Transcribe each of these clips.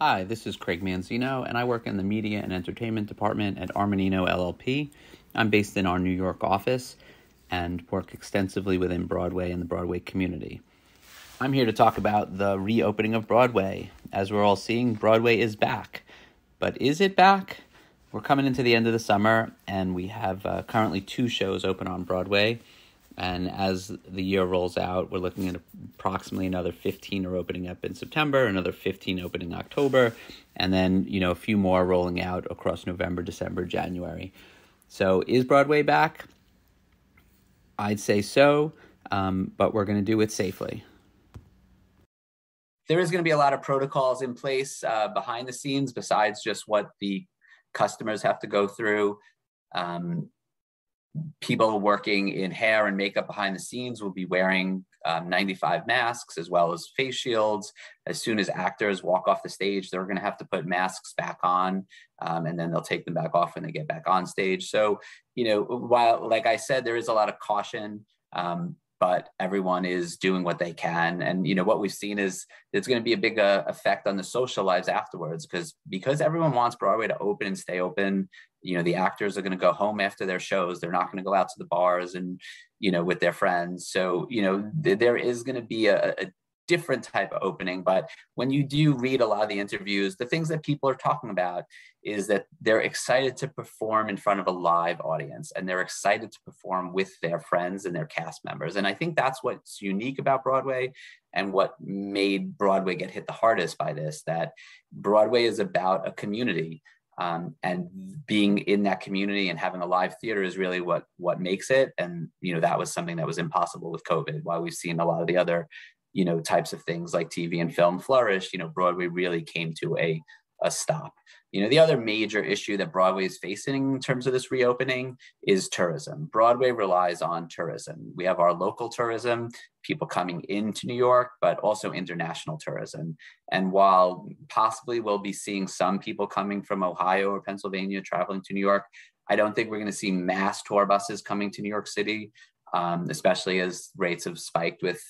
Hi, this is Craig MANZINO, and I work in the Media and Entertainment Department at Armanino LLP. I'm based in our New York office and work extensively within Broadway and the Broadway community. I'm here to talk about the reopening of Broadway. As we're all seeing, Broadway is back. But is it back? We're coming into the end of the summer, and we have currently 2 shows open on Broadway. And as the year rolls out, we're looking at approximately another 15 are opening up in September, another 15 opening in October, and then, a few more rolling out across November, December, January. So is Broadway back? I'd say so, but we're going to do it safely. There is going to be a lot of protocols in place behind the scenes besides just what the customers have to go through. People working in hair and makeup behind the scenes will be wearing 95 masks as well as face shields. As soon as actors walk off the stage, they're going to have to put masks back on, and then they'll take them back off when they get back on stage. So, while, like I said, there is a lot of caution, but everyone is doing what they can. And, what we've seen is there's going to be a big effect on the social lives afterwards, because everyone wants Broadway to open and stay open. The actors are going to go home after their shows. They're not going to go out to the bars and, with their friends. So, there is going to be a different type of opening. But when you do read a lot of the interviews, the things that people are talking about is that they're excited to perform in front of a live audience, and they're excited to perform with their friends and their cast members. And I think that's what's unique about Broadway and what made Broadway get hit the hardest by this, that Broadway is about a community. And being in that community and having a live theater is really what makes it. And, that was something that was impossible with COVID. While we've seen a lot of the other, types of things like TV and film flourish, Broadway really came to a stop. The other major issue that Broadway is facing in terms of this reopening is tourism. Broadway relies on tourism. We have our local tourism, people coming into New York, but also international tourism. And while possibly we'll be seeing some people coming from Ohio or Pennsylvania traveling to New York, I don't think we're going to see mass tour buses coming to New York City, especially as rates have spiked with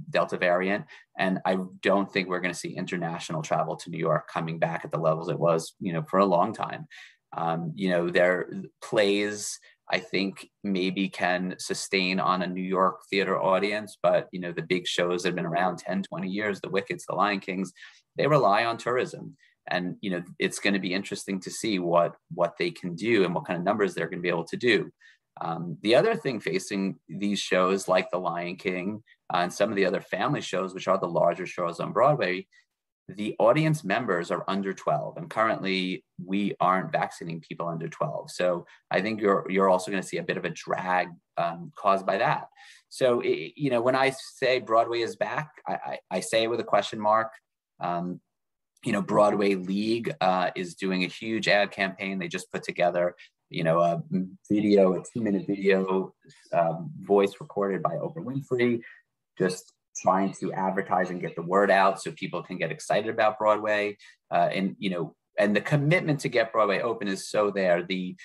Delta variant. And I don't think we're going to see international travel to New York coming back at the levels it was, for a long time. Their plays, I think, maybe can sustain on a New York theater audience, but, the big shows that have been around 10, 20 years, the Wickeds, the Lion Kings, they rely on tourism. And, it's going to be interesting to see what they can do and what kind of numbers they're going to be able to do. The other thing facing these shows like The Lion King and some of the other family shows, which are the larger shows on Broadway, the audience members are under 12. And currently we aren't vaccinating people under 12. So I think you're also going to see a bit of a drag caused by that. So, when I say Broadway is back, I say it with a question mark. Broadway League is doing a huge ad campaign. They just put together a video, a 2-minute video, voice recorded by Oprah Winfrey, just trying to advertise and get the word out so people can get excited about Broadway. And the commitment to get Broadway open is so there. The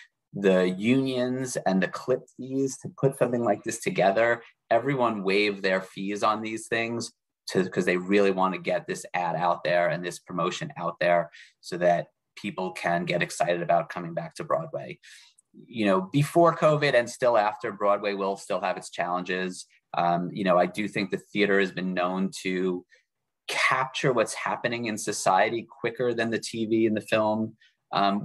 unions and the clip fees to put something like this together, everyone waived their fees on these things because they really want to get this ad out there and this promotion out there so that people can get excited about coming back to Broadway. Before COVID and still after, Broadway will still have its challenges. I do think the theater has been known to capture what's happening in society quicker than the TV and the film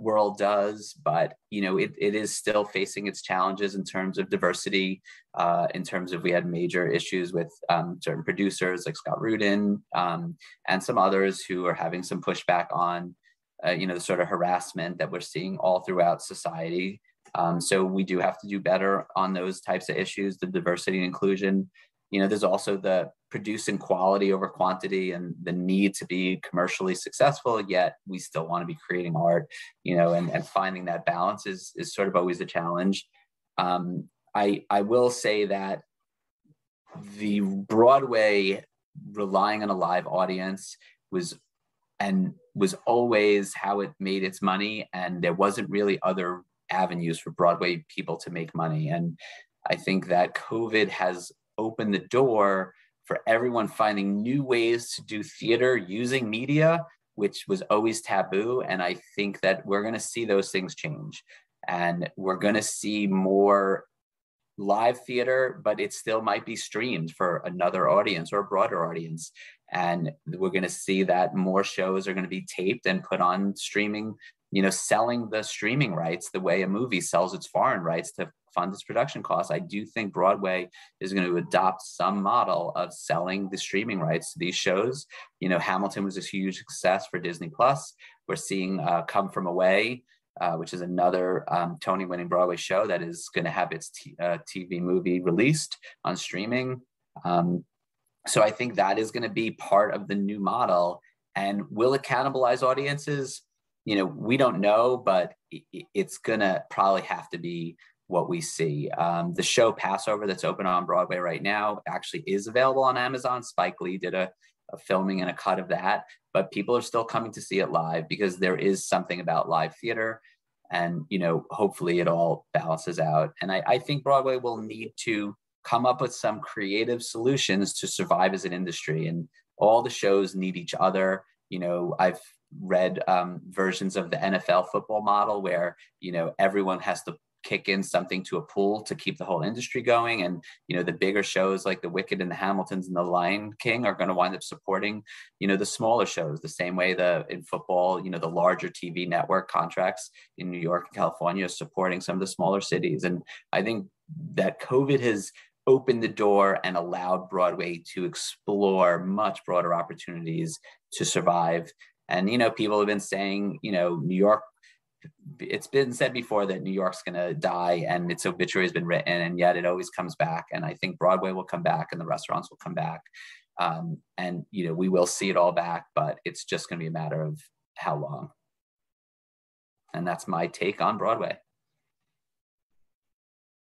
world does, but it is still facing its challenges in terms of diversity, in terms of we had major issues with certain producers like Scott Rudin and some others who are having some pushback on the sort of harassment that we're seeing all throughout society. So we do have to do better on those types of issues, the diversity and inclusion. There's also the producing quality over quantity and the need to be commercially successful, yet we still want to be creating art, and finding that balance is sort of always a challenge. I will say that the Broadway relying on a live audience was always how it made its money, and there wasn't really other avenues for Broadway people to make money. And I think that COVID has opened the door for everyone finding new ways to do theater using media which was always taboo. And I think that we're going to see those things change, and we're going to see more live theater, but it still might be streamed for another audience or a broader audience. And we're going to see that more shows are going to be taped and put on streaming, selling the streaming rights the way a movie sells its foreign rights to fund its production costs. I do think Broadway is going to adopt some model of selling the streaming rights to these shows. Hamilton was a huge success for Disney Plus. We're seeing Come From Away, which is another Tony-winning Broadway show that is going to have its TV movie released on streaming. So I think that is going to be part of the new model. And will it cannibalize audiences? We don't know, but it's going to probably have to be what we see. The show Passover that's open on Broadway right now actually is available on Amazon. Spike Lee did a filming and a cut of that, but people are still coming to see it live because there is something about live theater. And, hopefully it all balances out. And I think Broadway will need to come up with some creative solutions to survive as an industry. And all the shows need each other. I've read versions of the NFL football model where, everyone has to kick in something to a pool to keep the whole industry going. And, the bigger shows like the Wicked and the Hamiltons and the Lion King are going to wind up supporting, the smaller shows, the same way in football, the larger TV network contracts in New York and California are supporting some of the smaller cities. And I think that COVID has opened the door and allowed Broadway to explore much broader opportunities to survive. And, people have been saying, New York, it's been said before that New York's going to die and its obituary has been written, and yet it always comes back. And I think Broadway will come back and the restaurants will come back. And, we will see it all back, but it's just going to be a matter of how long. And that's my take on Broadway.